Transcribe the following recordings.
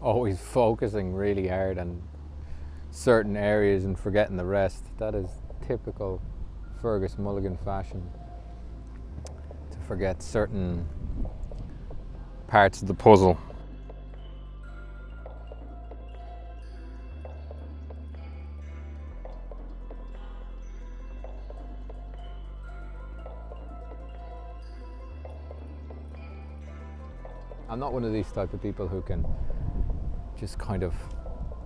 always focusing really hard on certain areas and forgetting the rest. That is typical Fergus Mulligan fashion, to forget certain parts of the puzzle. I'm not one of these type of people who can just kind of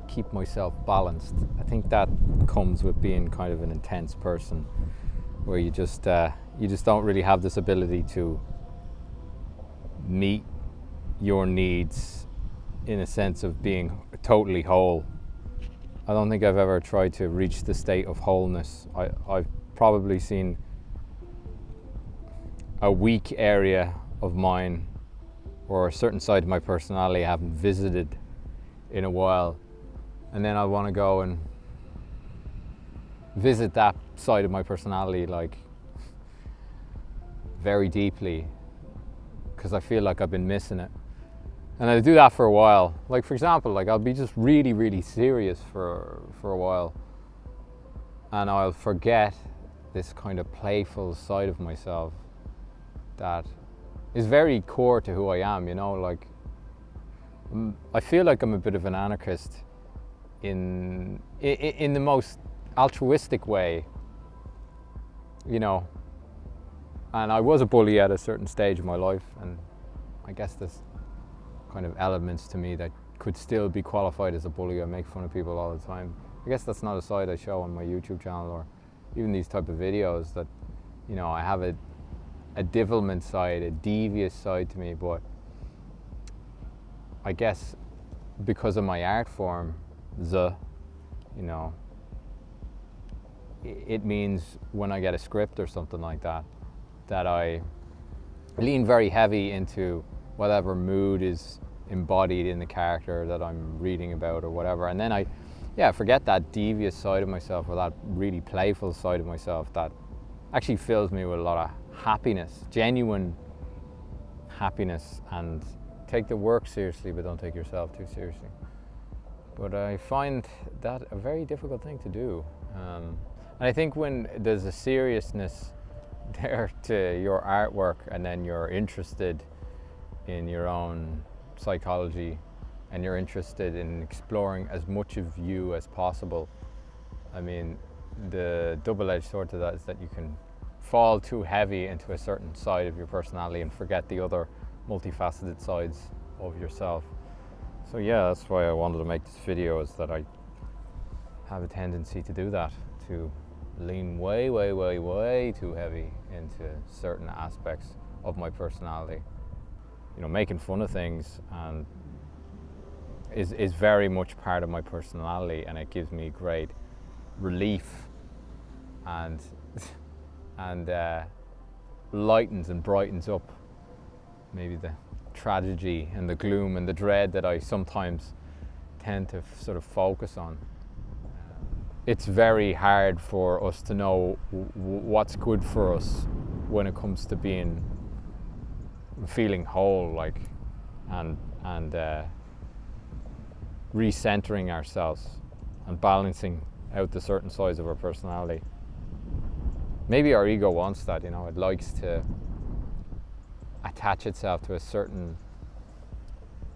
keep myself balanced. I think that comes with being kind of an intense person, where you just don't really have this ability to meet your needs in a sense of being totally whole. I don't think I've ever tried to reach the state of wholeness. I've probably seen a weak area of mine or a certain side of my personality I haven't visited in a while, and then I want to go and visit that side of my personality like very deeply, because I feel like I've been missing it. And I do that for a while. Like, for example, like I'll be just really, really serious for a while, and I'll forget this kind of playful side of myself that is very core to who I am, you know. Like, I feel like I'm a bit of an anarchist in the most altruistic way, you know. And I was a bully at a certain stage of my life, and I guess there's kind of elements to me that could still be qualified as a bully. I make fun of people all the time. I guess that's not a side I show on my YouTube channel or even these type of videos, that, you know, I have a devilment side, a devious side to me. But I guess because of my art form, you know, it means when I get a script or something like that, that I lean very heavy into whatever mood is embodied in the character that I'm reading about or whatever. And then I forget that devious side of myself, or that really playful side of myself that actually fills me with a lot of happiness, genuine happiness. And take the work seriously, but don't take yourself too seriously. But I find that a very difficult thing to do. And I think when there's a seriousness there to your artwork, and then you're interested in your own psychology, and you're interested in exploring as much of you as possible, I mean, the double-edged sword to that is that you can fall too heavy into a certain side of your personality and forget the other multifaceted sides of yourself. So yeah, that's why I wanted to make this video, is that I have a tendency to do that, to lean way, way, way, way too heavy into certain aspects of my personality. You know, making fun of things and is very much part of my personality, and it gives me great relief and lightens and brightens up maybe the tragedy and the gloom and the dread that I sometimes tend to sort of focus on. It's very hard for us to know what's good for us when it comes to feeling whole, like, and recentering ourselves and balancing out the certain sides of our personality. Maybe our ego wants that, you know. It likes to attach itself to a certain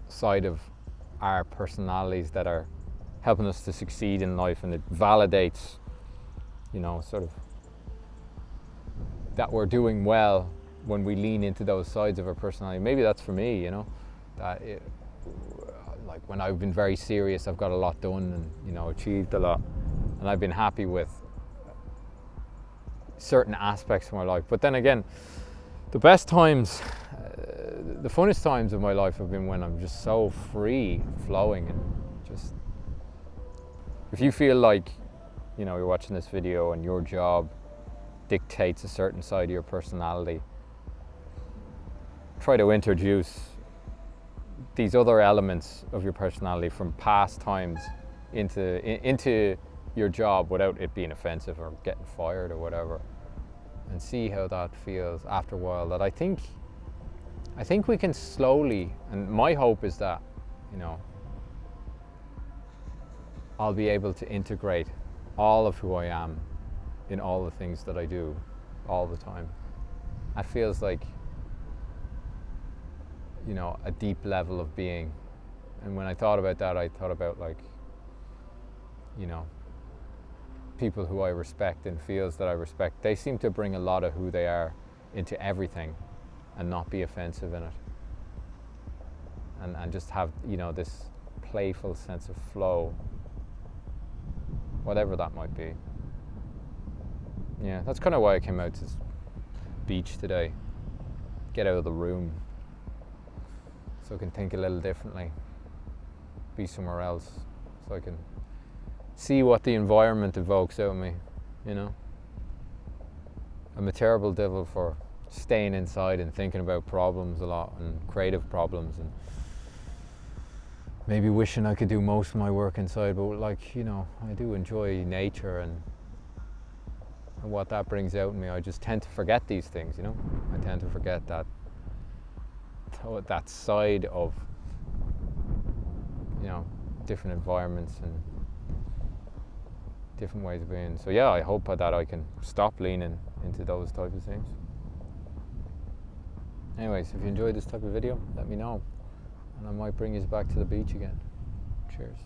side of our personalities that are helping us to succeed in life, and it validates, you know, sort of that we're doing well when we lean into those sides of our personality. Maybe that's for me, you know, that like when I've been very serious, I've got a lot done and, you know, achieved a lot, and I've been happy with certain aspects of my life. But then again, the best times, the funnest times of my life have been when I'm just so free flowing, and just, if you feel like, you know, you're watching this video and your job dictates a certain side of your personality, try to introduce these other elements of your personality from past times into your job without it being offensive or getting fired or whatever, and see how that feels after a while. That I think we can slowly, and my hope is that, you know, I'll be able to integrate all of who I am in all the things that I do all the time. That feels like, you know, a deep level of being. And when I thought about that, I thought about, like, you know, people who I respect in fields that I respect. They seem to bring a lot of who they are into everything and not be offensive in it. And just have, you know, this playful sense of flow, whatever that might be. Yeah, that's kind of why I came out to this beach today. Get out of the room so I can think a little differently, be somewhere else, so I can see what the environment evokes out of me, you know. I'm a terrible devil for staying inside and thinking about problems a lot, and creative problems, and maybe wishing I could do most of my work inside, but, like, you know, I do enjoy nature and what that brings out in me. I just tend to forget these things, you know. I tend to forget that side of, you know, different environments and different ways of being. So yeah, I hope that I can stop leaning into those types of things. Anyways, if you enjoyed this type of video, let me know, and I might bring you back to the beach again. Cheers.